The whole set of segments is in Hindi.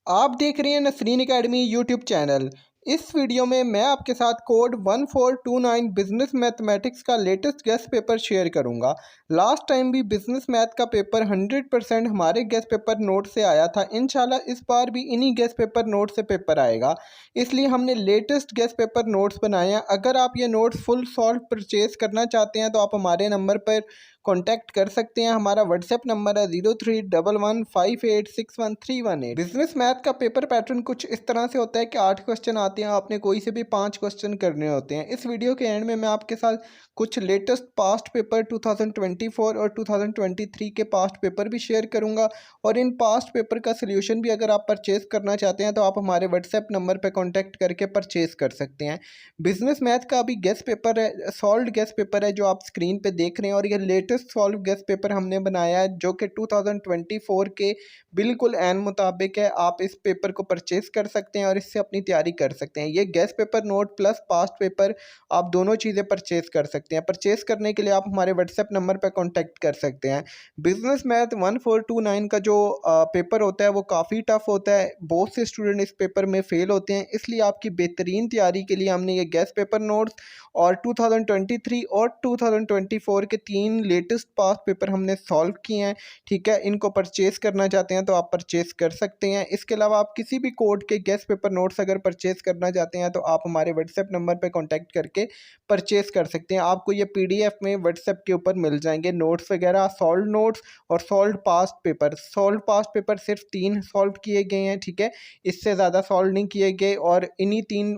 आप देख रहे हैं नसरीन एकेडमी यूट्यूब चैनल। इस वीडियो में मैं आपके साथ कोड 1429 बिजनेस मैथमेटिक्स का लेटेस्ट गेस्ट पेपर शेयर करूंगा। लास्ट टाइम भी बिजनेस मैथ का पेपर 100% हमारे गेस्ट पेपर नोट से आया था। इंशाल्लाह इस बार भी इन्हीं गेस्ट पेपर नोट से पेपर आएगा, इसलिए हमने लेटेस्ट गेस्ट पेपर नोट्स बनाए हैं। अगर आप ये नोट्स फुल सॉल्व परचेज करना चाहते हैं तो आप हमारे नंबर पर कॉन्टैक्ट कर सकते हैं। हमारा व्हाट्सएप नंबर है 0311586318। बिजनेस मैथ का पेपर पैटर्न कुछ इस तरह से होता है कि 8 क्वेश्चन आते हैं, आपने कोई से भी 5 क्वेश्चन करने होते हैं। इस वीडियो के एंड में मैं आपके साथ कुछ लेटेस्ट पास्ट पेपर 2024 और 2023 के पास्ट पेपर भी शेयर करूंगा, और इन पास्ट पेपर का सोल्यूशन भी अगर आप परचेज करना चाहते हैं तो आप हमारे व्हाट्सएप नंबर पर कॉन्टैक्ट करके परचेज कर सकते हैं। बिजनेस मैथ का अभी गेस्ट पेपर है, सॉल्व गेस्ट पेपर है जो आप स्क्रीन पे देख रहे हैं, और ये लेटेस्ट सॉल्व गेस्ट पेपर हमने बनाया है जो कि 2024 के बिल्कुल एन मुताबिक है। आप इस पेपर को परचेज कर सकते हैं और इससे अपनी तैयारी कर सकते हैं। ये guest paper note plus past paper आप दोनों चीज़ें परचेज कर सकते हैं। परचेज करने के लिए आप हमारे व्हाट्सएप नंबर पर कॉन्टैक्ट कर सकते हैं। बिजनेस मैथ 1429 का जो पेपर होता है वो काफ़ी टफ होता है, बहुत से स्टूडेंट इस पेपर में फेल होते हैं। इसलिए आपकी बेहतरीन तैयारी के लिए हमने ये गेस्ट पेपर नोट्स और 2023 और 2024 के 3 लेटेस्ट पास्ट पेपर हमने सॉल्व किए हैं। ठीक है, इनको परचेज करना चाहते हैं तो आप परचेज कर सकते हैं। इसके अलावा आप किसी भी कोड के गेस्ट पेपर नोट्स अगर परचेज करना चाहते हैं तो आप हमारे व्हाट्सएप नंबर पर कॉन्टैक्ट करके परचेज कर सकते हैं। आपको ये PDF में व्हाट्सएप के ऊपर मिल जाएंगे नोट्स वगैरह, सॉल्व नोट्स और solve past paper. Solve past paper सिर्फ 3 सॉल्व किए गए हैं, ठीक है, इससे ज़्यादा सॉल्व नहीं किए गए, और इन्हीं 3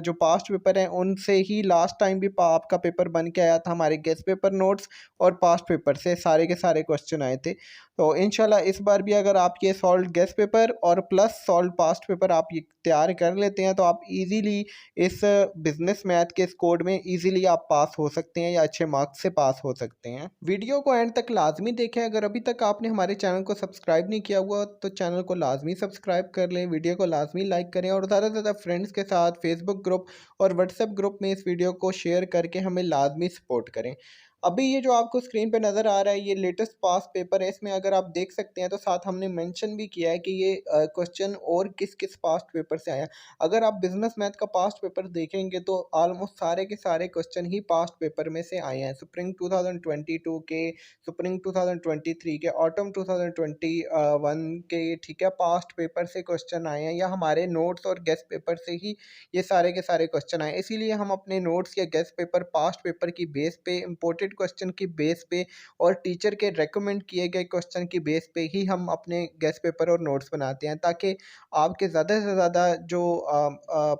जो पास्ट पेपर हैं उनसे ही लास्ट टाइम भी आपका पेपर बन के आया था। हमारे गेस्ट पेपर नोट्स और पास्ट पेपर से सारे के सारे क्वेश्चन आए थे। तो इंशाल्लाह इस बार भी अगर आप ये सॉल्व गेस्ट पेपर और प्लस सॉल्व पास्ट पेपर आप ये तैयार कर लेते हैं तो आप इजीली इस बिजनेस मैथ के इस कोड में इजीली आप पास हो सकते हैं या अच्छे मार्क्स से पास हो सकते हैं। वीडियो को एंड तक लाजमी देखें। अगर अभी तक आपने हमारे चैनल को सब्सक्राइब नहीं किया हुआ तो चैनल को लाजमी सब्सक्राइब कर लें, वीडियो को लाजमी लाइक करें, और ज़्यादा से ज़्यादा फ्रेंड्स के साथ फेसबुक ग्रुप और व्हाट्सएप ग्रुप में इस वीडियो को शेयर करके हमें लाजमी सपोर्ट करें। अभी ये जो आपको स्क्रीन पे नज़र आ रहा है ये लेटेस्ट पास पेपर है। इसमें अगर आप देख सकते हैं तो साथ हमने मेंशन भी किया है कि ये क्वेश्चन और किस किस पास्ट पेपर से आया। अगर आप बिजनेस मैथ का पास्ट पेपर देखेंगे तो ऑलमोस्ट सारे के सारे क्वेश्चन ही पास्ट पेपर में से आए हैं। स्प्रिंग 2022 के, स्प्रिंग 2023 के, ऑटम 2021 के, ठीक है, पास्ट पेपर से क्वेश्चन आए हैं, या हमारे नोट्स और गेस्ट पेपर से ही ये सारे के सारे क्वेश्चन आए। इसीलिए हम अपने नोट्स या गेस्ट पेपर पास्ट पेपर की बेस पे, इंपोर्टेड क्वेश्चन की बेस पे और टीचर के रेकमेंड किए गए क्वेश्चन की बेस पे ही हम अपने गेस्ट पेपर और नोट्स बनाते हैं, ताकि आपके ज़्यादा से ज़्यादा जो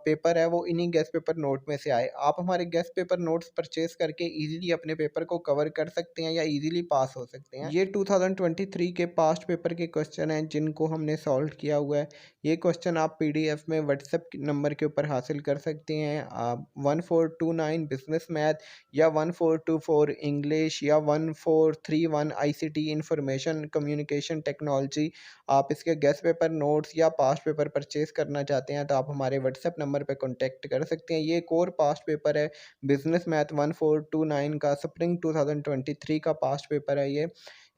पेपर है वो इन्हीं गेस्ट पेपर नोट में से आए। आप हमारे गेस्ट पेपर नोट्स परचेज करके इजीली अपने पेपर को कवर कर सकते हैं या इजीली पास हो सकते हैं। ये 2023 के पास्ट पेपर के क्वेश्चन हैं जिनको हमने सॉल्व किया हुआ है। ये क्वेश्चन आप PDF में व्हाट्सएप नंबर के ऊपर हासिल कर सकते हैं। आप 1429 बिजनेस मैथ या 1424 इंग्लिश या 1431 ICT इंफॉर्मेशन कम्युनिकेशन टेक्नोलॉजी, आप इसके गेस्ट पेपर नोट्स या पास्ट पेपर परचेज करना चाहते हैं तो आप हमारे व्हाट्सएप नंबर पर कॉन्टैक्ट कर सकते हैं। ये एक और पास्ट पेपर है बिजनेस मैथ 1429 का, स्प्रिंग 2023 का पास्ट पेपर है ये,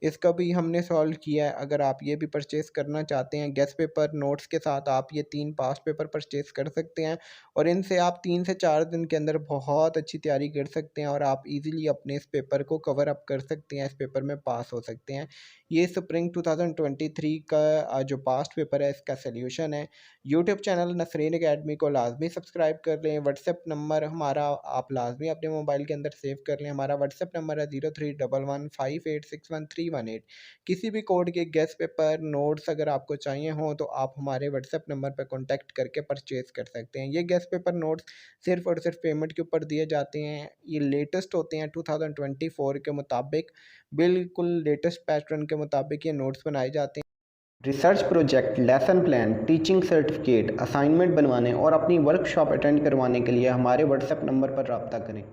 इसका भी हमने सॉल्व किया है। अगर आप ये भी परचेज़ करना चाहते हैं गेस्ट पेपर नोट्स के साथ, आप ये 3 पास्ट पेपर परचेज़ कर सकते हैं, और इनसे आप 3 से 4 दिन के अंदर बहुत अच्छी तैयारी कर सकते हैं और आप इजीली अपने इस पेपर को कवर अप कर सकते हैं, इस पेपर में पास हो सकते हैं। ये स्प्रिंग 2023 का जो पास्ट पेपर है इसका सोल्यूशन है। यूट्यूब चैनल नसरीन एकेडमी को लाजमी सब्सक्राइब कर लें। व्हाट्सएप नंबर हमारा आप लाजमी अपने मोबाइल के अंदर सेव कर लें। हमारा व्हाट्सएप नंबर है 0311586318। किसी भी कोड के गेस्ट पेपर नोट्स अगर आपको चाहिए हों तो आप हमारे व्हाट्सएप नंबर पर कॉन्टैक्ट करके परचेज़ कर सकते हैं। ये गेस्ट पेपर नोट्स सिर्फ और सिर्फ पेमेंट के ऊपर दिए जाते हैं। ये लेटेस्ट होते हैं 2024 के मुताबिक, बिल्कुल लेटेस्ट पैटर्न के मुताबिक ये नोट्स बनाए जाते हैं। Research project, lesson plan, teaching certificate, assignment बनवाने और अपनी वर्कशॉप अटेंड करवाने के लिए हमारे व्हाट्सएप नंबर पर रब्ता करें।